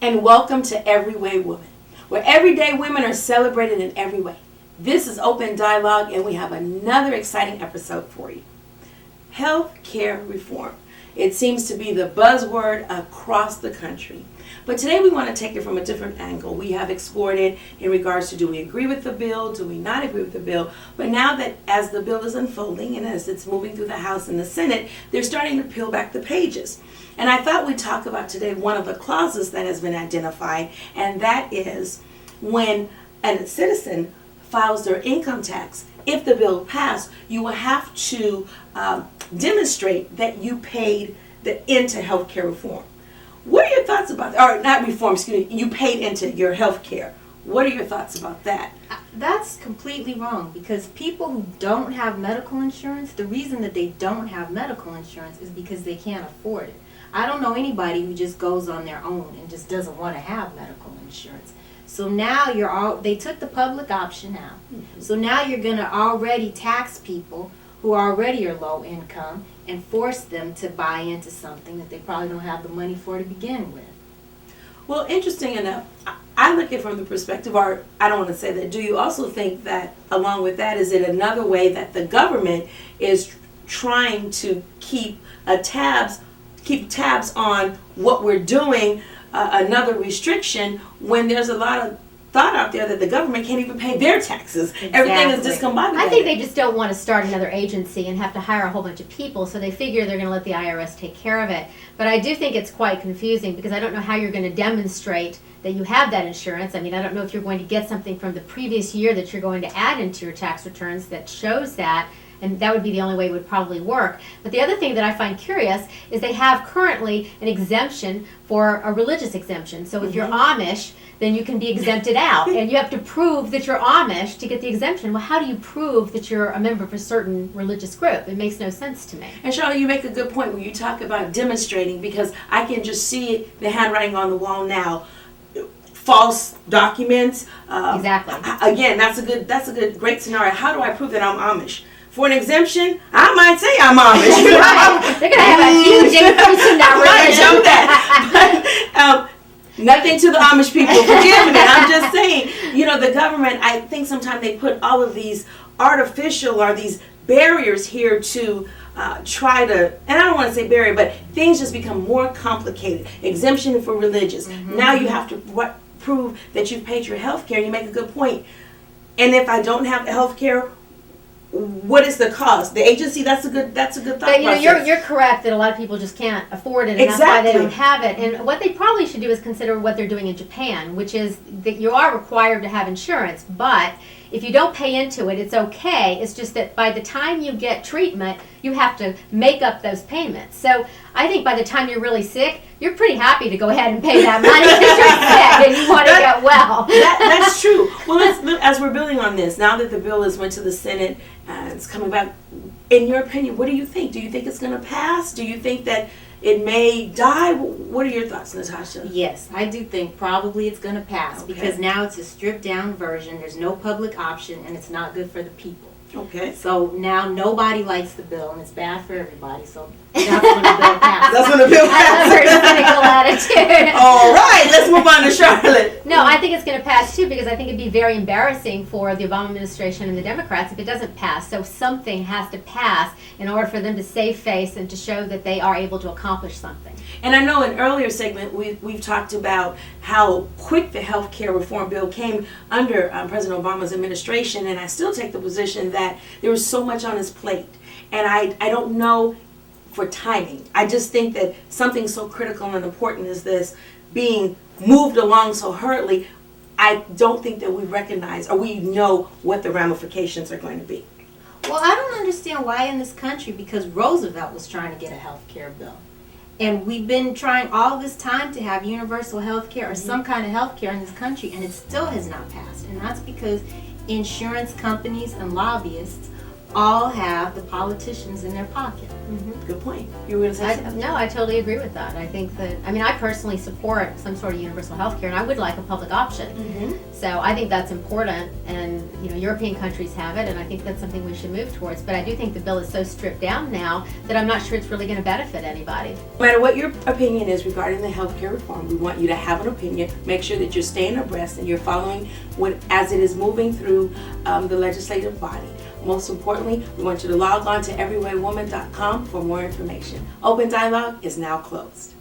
and welcome to Everyday Women, where everyday women are celebrated in every way. This is Open Dialogue, and we have another exciting episode for you. Health care reform. It seems to be the buzzword across the country. But today we want to take it from a different angle. We have explored it in regards to, do we agree with the bill, do we not agree with the bill? But now that as the bill is unfolding and as it's moving through the House and the Senate, they're starting to peel back the pages. And I thought we'd talk about today one of the clauses that has been identified, and that is when a citizen files their income tax. If the bill passed, you will have to demonstrate that you paid into health care reform. What are your thoughts about that? Or not reform, excuse me, you paid into your health care. What are your thoughts about that? That's completely wrong, because people who don't have medical insurance, the reason that they don't have medical insurance is because they can't afford it. I don't know anybody who just goes on their own and just doesn't want to have medical insurance. So now they took the public option out. Mm-hmm. So now you're going to already tax people who already are low income and force them to buy into something that they probably don't have the money for to begin with. Well, interesting enough, I look at it from the perspective, or I don't want to say that, do you also think that along with that, is it another way that the government is trying to keep tabs on what we're doing, another restriction, when there's a lot of thought out there that the government can't even pay their taxes. Exactly. Everything is discombobulated. I think they just don't want to start another agency and have to hire a whole bunch of people, so they figure they're going to let the IRS take care of it. But I do think it's quite confusing, because I don't know how you're going to demonstrate that you have that insurance. I mean, I don't know if you're going to get something from the previous year that you're going to add into your tax returns that shows that. And that would be the only way it would probably work. But the other thing that I find curious is they have currently an exemption for a religious exemption. So if you're Amish, then you can be exempted out. And you have to prove that you're Amish to get the exemption. Well, how do you prove that you're a member of a certain religious group? It makes no sense to me. And Charlotte, you make a good point when you talk about demonstrating, because I can just see the handwriting on the wall now. False documents. Exactly. Again, that's a good, great scenario. How do I prove that I'm Amish? For an exemption, I might say I'm Amish. Right. They're going to have a huge increase in that religion. But, nothing to the Amish people. Forgive me. I'm just saying, the government, I think sometimes they put all of these artificial or these barriers here to try to, and I don't want to say barrier, but things just become more complicated. Exemption for religious. Mm-hmm. Now you have to prove that you've paid your health care, and you make a good point. And if I don't have health care, what is the cost? The agency, that's a good thought process. You're correct that a lot of people just can't afford it, and that's why they don't have it. And what they probably should do is consider what they're doing in Japan, which is that you are required to have insurance, but if you don't pay into it, it's okay. It's just that by the time you get treatment, you have to make up those payments. So I think by the time you're really sick, you're pretty happy to go ahead and pay that money because you're sick and you want to get well. That's true. Well, as we're building on this, now that the bill went to the Senate, it's coming back. In your opinion, what do you think? Do you think it's going to pass? Do you think that it may die? What are your thoughts, Natasha? Yes, I do think probably it's going to pass, because now it's a stripped down version. There's no public option, and it's not good for the people. Okay. So now nobody likes the bill, and it's bad for everybody. So that's when the bill passes. That's when the bill passes. That's a very cynical attitude. All right, let's move on to Charlotte. No, I think it's going to pass too, because I think it'd be very embarrassing for the Obama administration and the Democrats if it doesn't pass. So something has to pass in order for them to save face and to show that they are able to accomplish something. And I know in an earlier segment we've talked about how quick the health care reform bill came under President Obama's administration, and I still take the position that there was so much on his plate. And I don't know for timing. I just think that something so critical and important as this being moved along so hurriedly, I don't think that we recognize or we know what the ramifications are going to be. Well, I don't understand why in this country, because Roosevelt was trying to get a health care bill. And we've been trying all this time to have universal health care or some kind of health care in this country, and it still has not passed. And that's because insurance companies and lobbyists all have the politicians in their pocket. Good point. You were going to say something? No, I totally agree with that. I think that, I mean, I personally support some sort of universal health care, and I would like a public option. So I think that's important, and you know, European countries have it, and I think that's something we should move towards. But I do think the bill is so stripped down now that I'm not sure it's really going to benefit anybody. No matter what your opinion is regarding the healthcare reform, we want you to have an opinion. Make sure that you're staying abreast and you're following what as it is moving through the legislative body. Most importantly, we want you to log on to everywaywoman.com for more information. Open Dialogue is now closed.